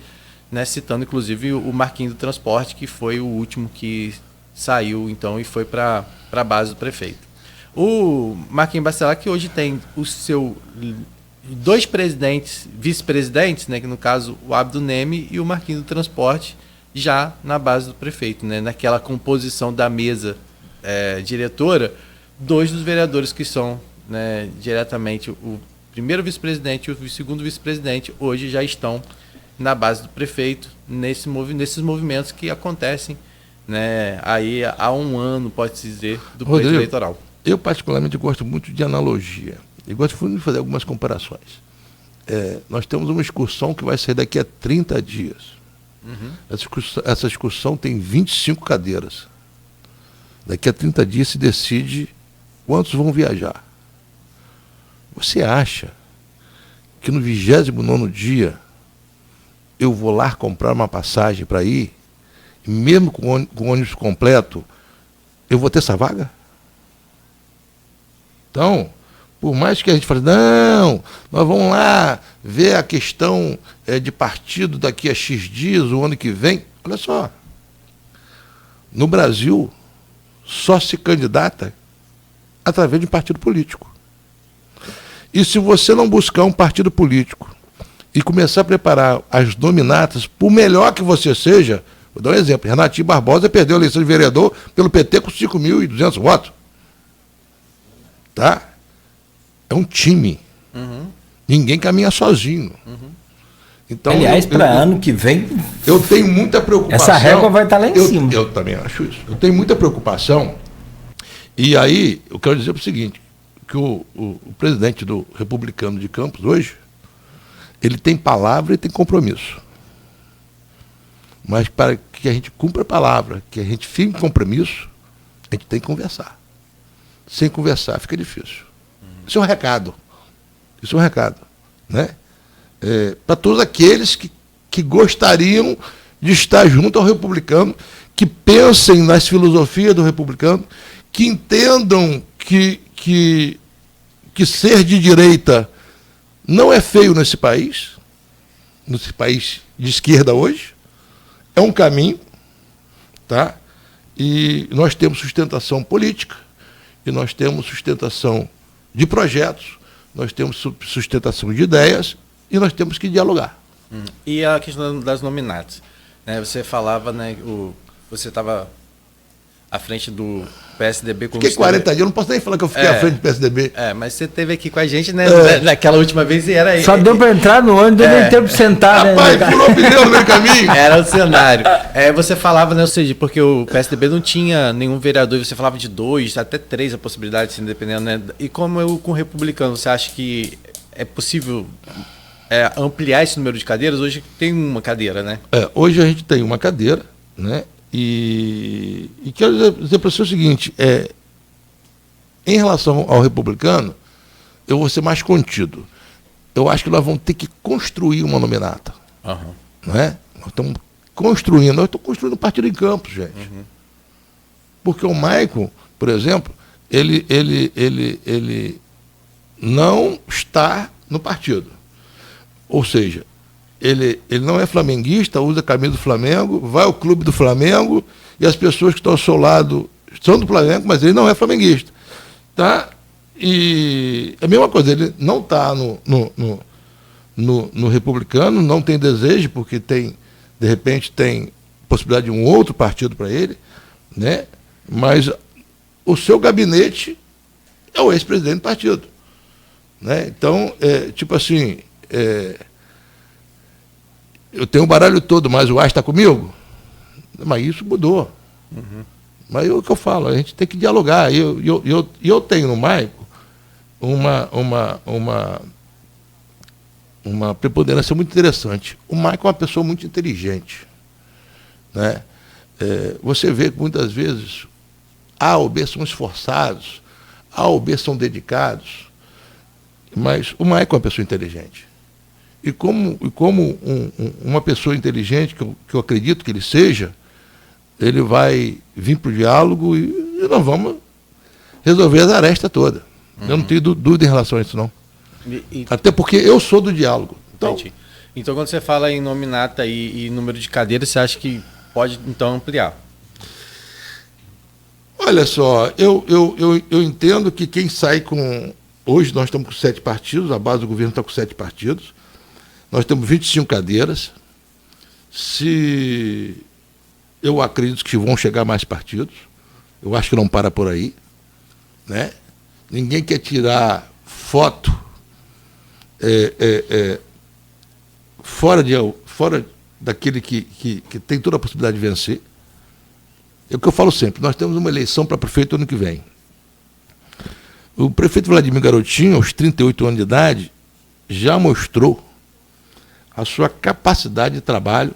né, citando inclusive o Marquinhos do Transporte, que foi o último que saiu então e foi para a base do prefeito. O Marquinhos Bacelar, que hoje tem o seu 2 vice-presidentes, né, que no caso o Abdo Neme e o Marquinhos do Transporte, já na base do prefeito, né, naquela composição da mesa diretora, 2 dos vereadores que são, né, diretamente o primeiro vice-presidente e o segundo vice-presidente, hoje já estão na base do prefeito, nesses movimentos que acontecem, né, aí há um ano, pode-se dizer, do pleito eleitoral. Eu particularmente gosto muito de analogia. E gosto de fazer algumas comparações. Nós temos uma excursão que vai sair daqui a 30 dias. Uhum. Essa excursão tem 25 cadeiras. Daqui a 30 dias se decide quantos vão viajar. Você acha que no 29º dia eu vou lá comprar uma passagem para ir, e mesmo com o ônibus completo, eu vou ter essa vaga? Então, por mais que a gente fale, não, nós vamos lá ver a questão de partido daqui a X dias, o ano que vem. Olha só, no Brasil só se candidata através de um partido político. E se você não buscar um partido político e começar a preparar as nominatas, por melhor que você seja, vou dar um exemplo, Renatinho Barbosa perdeu a eleição de vereador pelo PT com 5.200 votos. Tá? É um time. Uhum. Ninguém caminha sozinho. Uhum. Então, aliás, para ano que vem, eu tenho muita preocupação. Essa régua vai estar lá em cima. Eu também acho isso. Eu tenho muita preocupação. E aí, eu quero dizer o seguinte, que o presidente do Republicano de Campos hoje, ele tem palavra e tem compromisso. Mas para que a gente cumpra a palavra, que a gente fique em compromisso, a gente tem que conversar. Sem conversar fica difícil. Isso é um recado. Isso é um recado. Né? Para todos aqueles que gostariam de estar junto ao republicano, que pensem nas filosofias do republicano, que entendam que ser de direita não é feio nesse país de esquerda hoje, é um caminho, tá? E nós temos sustentação política, e nós temos sustentação de projetos, nós temos sustentação de ideias, e nós temos que dialogar. E a questão das nominatas, né? Você falava, né, você estava à frente do PSDB. Fiquei 40 dias, eu não posso nem falar que eu fiquei à frente do PSDB. Mas você esteve aqui com a gente, né, naquela última vez e era... Só deu para entrar no ônibus, deu nem tempo de sentar. Rapaz, né? Pulou pneu no meio caminho. Era o cenário. Você falava, né, ou seja, porque o PSDB não tinha nenhum vereador, você falava de 2, até 3 a possibilidade, assim, dependendo, né? E como com o republicano, você acha que é possível ampliar esse número de cadeiras? Hoje tem uma cadeira, né? Hoje a gente tem uma cadeira, né? E quero dizer para você o seguinte, em relação ao republicano, eu vou ser mais contido. Eu acho que nós vamos ter que construir uma nominata. Uhum. Não é? Nós estamos construindo um partido em Campos, gente. Porque o Maicon, por exemplo, ele não está no partido. Ou seja, ele não é flamenguista, usa a camisa do Flamengo, vai ao clube do Flamengo e as pessoas que estão ao seu lado são do Flamengo, mas ele não é flamenguista. Tá? E a mesma coisa, ele não está no republicano, não tem desejo, porque de repente tem possibilidade de um outro partido para ele, né? Mas o seu gabinete é o ex-presidente do partido. Né? Então, tipo assim, eu tenho o baralho todo, mas o Ás está comigo? Mas isso mudou. Mas é o que eu falo, a gente tem que dialogar. Eu tenho no Maicon uma preponderância muito interessante. O Maicon é uma pessoa muito inteligente. Né? Você vê que muitas vezes A ou B são esforçados, A ou B são dedicados, mas o Maicon é uma pessoa inteligente. E como uma pessoa inteligente, que eu acredito que ele seja, ele vai vir para o diálogo e nós vamos resolver as arestas todas. Eu não tenho dúvida em relação a isso, não. Até porque eu sou do diálogo. Então, quando você fala em nominata e número de cadeiras, você acha que pode, então, ampliar? Olha só, eu entendo que quem sai com... Hoje nós estamos com 7 partidos, a base do governo está com 7 partidos. Nós temos 25 cadeiras. Eu acredito que vão chegar mais partidos. Eu acho que não para por aí. Né? Ninguém quer tirar foto fora daquele que tem toda a possibilidade de vencer. É o que eu falo sempre, nós temos uma eleição para prefeito ano que vem. O prefeito Vladimir Garotinho, aos 38 anos de idade, já mostrou a sua capacidade de trabalho,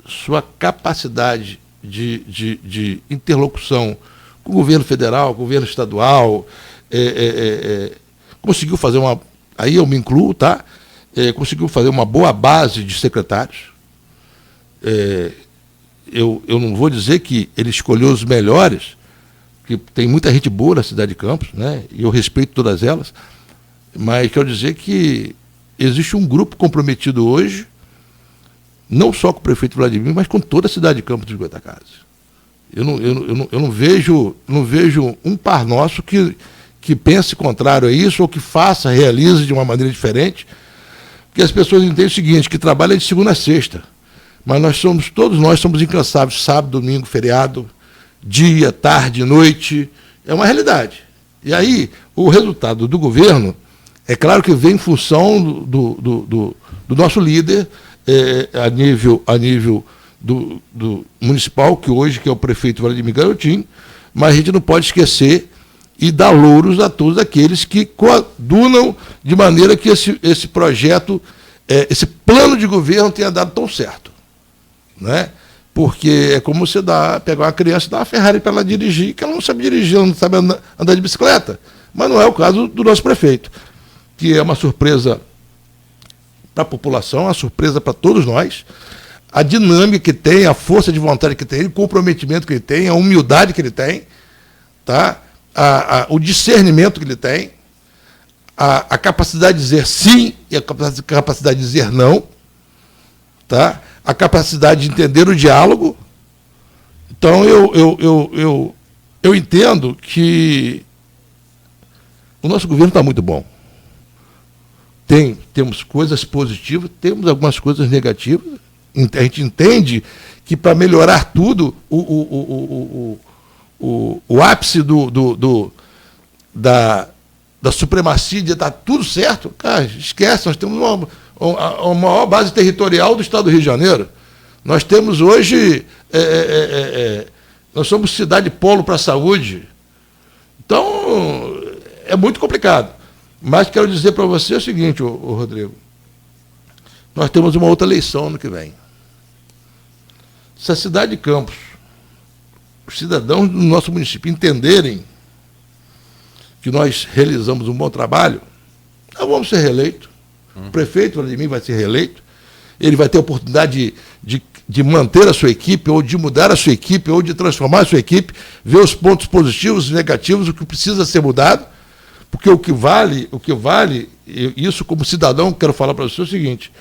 sua capacidade de interlocução com o governo federal, com o governo estadual, conseguiu fazer aí eu me incluo, tá? Conseguiu fazer uma boa base de secretários. Eu não vou dizer que ele escolheu os melhores, porque tem muita gente boa na cidade de Campos, né? E eu respeito todas elas, mas quero dizer que existe um grupo comprometido hoje, não só com o prefeito Vladimir, mas com toda a cidade de Campos dos Goytacazes. Eu não vejo um par nosso que pense contrário a isso, ou que realize de uma maneira diferente, porque as pessoas entendem o seguinte, que trabalha de segunda a sexta, mas todos nós somos incansáveis, sábado, domingo, feriado, dia, tarde, noite, é uma realidade. E aí, o resultado do governo, é claro que vem em função do nosso líder, a nível do municipal, que é o prefeito Vladimir Garotinho, mas a gente não pode esquecer e dar louros a todos aqueles que coadunam de maneira que esse projeto, esse plano de governo tenha dado tão certo. Né? Porque é como você pegar uma criança e dar uma Ferrari para ela dirigir, que ela não sabe dirigir, ela não sabe andar de bicicleta. Mas não é o caso do nosso prefeito, que é uma surpresa para a população, uma surpresa para todos nós. A dinâmica que tem, a força de vontade que tem, o comprometimento que ele tem, a humildade que ele tem, tá? O discernimento que ele tem, a capacidade de dizer sim e a capacidade de dizer não, tá? A capacidade de entender o diálogo. Então, eu entendo que o nosso governo está muito bom. Temos coisas positivas, temos algumas coisas negativas. A gente entende que para melhorar tudo, o ápice da supremacia de estar tudo certo, cara, esquece, nós temos a maior base territorial do estado do Rio de Janeiro. Nós temos hoje, nós somos cidade polo para a saúde. Então, é muito complicado. Mas quero dizer para você o seguinte, Rodrigo, nós temos uma outra eleição ano que vem. Se a cidade de Campos, os cidadãos do nosso município entenderem que nós realizamos um bom trabalho, nós vamos ser reeleitos. O prefeito Vladimir vai ser reeleito. ele vai ter a oportunidade de manter a sua equipe, ou de mudar a sua equipe, ou de transformar a sua equipe, ver os pontos positivos e negativos, o que precisa ser mudado, porque o que vale, isso como cidadão, quero falar para você o seguinte,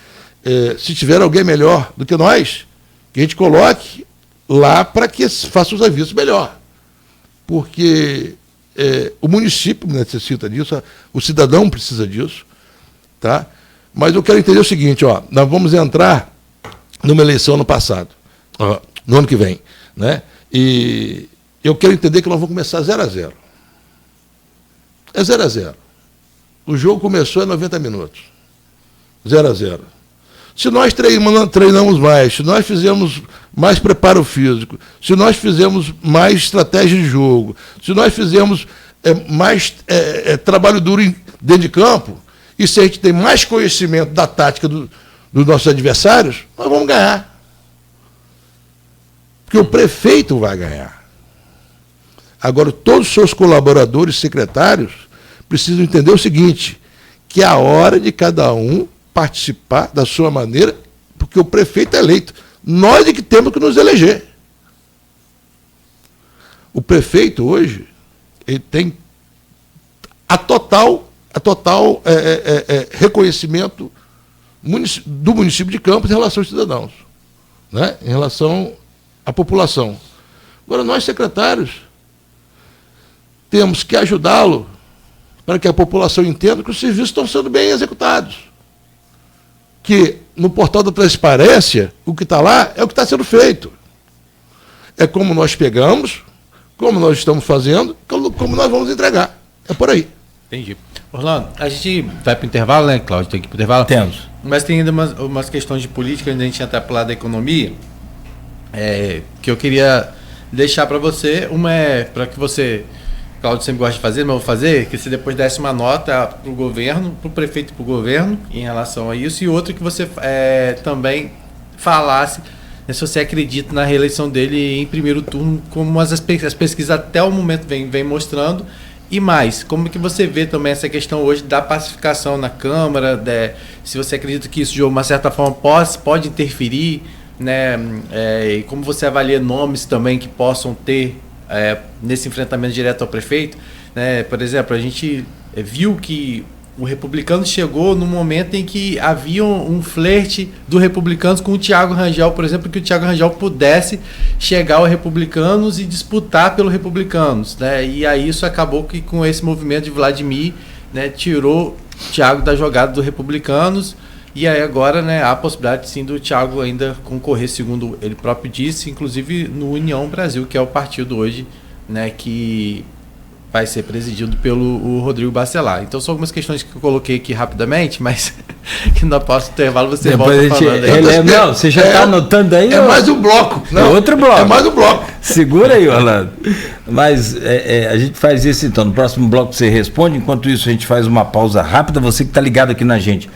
se tiver alguém melhor do que nós, que a gente coloque lá para que faça o serviço melhor. Porque o município necessita disso, o cidadão precisa disso, tá? Mas eu quero entender o seguinte, nós vamos entrar numa eleição no passado, no ano que vem, né? E eu quero entender que nós vamos começar 0-0. É 0-0. O jogo começou em 90 minutos. 0-0. Se nós treinamos mais, se nós fizemos mais preparo físico, se nós fizemos mais estratégia de jogo, se nós fizemos mais trabalho duro dentro de campo, e se a gente tem mais conhecimento da tática dos nossos adversários, nós vamos ganhar. Porque o prefeito vai ganhar. Agora, todos os seus colaboradores, secretários, precisam entender o seguinte, que é a hora de cada um participar da sua maneira, porque o prefeito é eleito. Nós é que temos que nos eleger. O prefeito hoje, ele tem a total reconhecimento do município de Campos em relação aos cidadãos, né? Em relação à população. Agora, nós, secretários, temos que ajudá-lo para que a população entenda que os serviços estão sendo bem executados. Que no portal da transparência, o que está lá é o que está sendo feito. É como nós pegamos, como nós estamos fazendo, como nós vamos entregar. É por aí. Entendi. Orlando, a gente vai para o intervalo, né, Cláudio? Tem que ir para o intervalo? Temos. Mas tem ainda umas questões de política, antes da gente entrar para o lado da economia, que eu queria deixar para você. Uma é para que você, Cláudio sempre gosta de fazer, mas eu vou fazer, que você depois desse uma nota para o governo, para o prefeito e para o governo em relação a isso, e outra que você também falasse, né, se você acredita na reeleição dele em primeiro turno, como as pesquisas até o momento vem mostrando. E mais, como que você vê também essa questão hoje da pacificação na Câmara, se você acredita que isso de uma certa forma pode interferir, né, e como você avalia nomes também que possam ter nesse enfrentamento direto ao prefeito, né? Por exemplo, a gente viu que o Republicanos chegou no momento em que havia um flerte do Republicanos com o Thiago Rangel, por exemplo, que o Thiago Rangel pudesse chegar ao Republicanos e disputar pelo Republicanos, né? E aí isso acabou que com esse movimento de Vladimir, né, tirou o Thiago da jogada do Republicanos, e aí agora, né, há a possibilidade sim do Thiago ainda concorrer, segundo ele próprio disse, inclusive no União Brasil, que é o partido hoje, né, que vai ser presidido pelo Rodrigo Bacelar. Então são algumas questões que eu coloquei aqui rapidamente, mas que no próximo intervalo você depois volta falando aí. Não, você já está anotando aí? Mais um bloco. Não, outro bloco. É mais um bloco. Segura aí, Orlando. Mas a gente faz isso então. No próximo bloco você responde. Enquanto isso, a gente faz uma pausa rápida. Você que está ligado aqui na gente.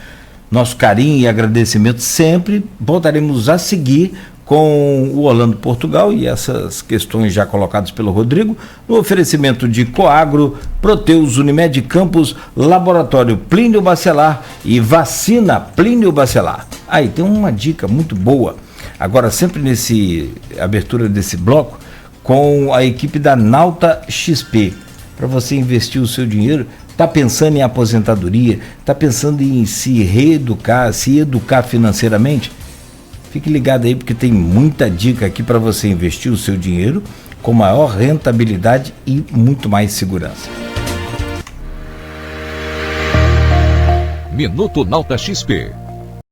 Nosso carinho e agradecimento sempre. Voltaremos a seguir com o Orlando Portugal e essas questões já colocadas pelo Rodrigo, no oferecimento de Coagro, Proteus, Unimed Campos, Laboratório Plínio Bacelar e Vacina Plínio Bacelar. Aí tem uma dica muito boa, agora sempre nesse abertura desse bloco, com a equipe da Nauta XP, para você investir o seu dinheiro. Está pensando em aposentadoria, está pensando em se reeducar, se educar financeiramente? Fique ligado aí, porque tem muita dica aqui para você investir o seu dinheiro com maior rentabilidade e muito mais segurança. Minuto Nauta XP.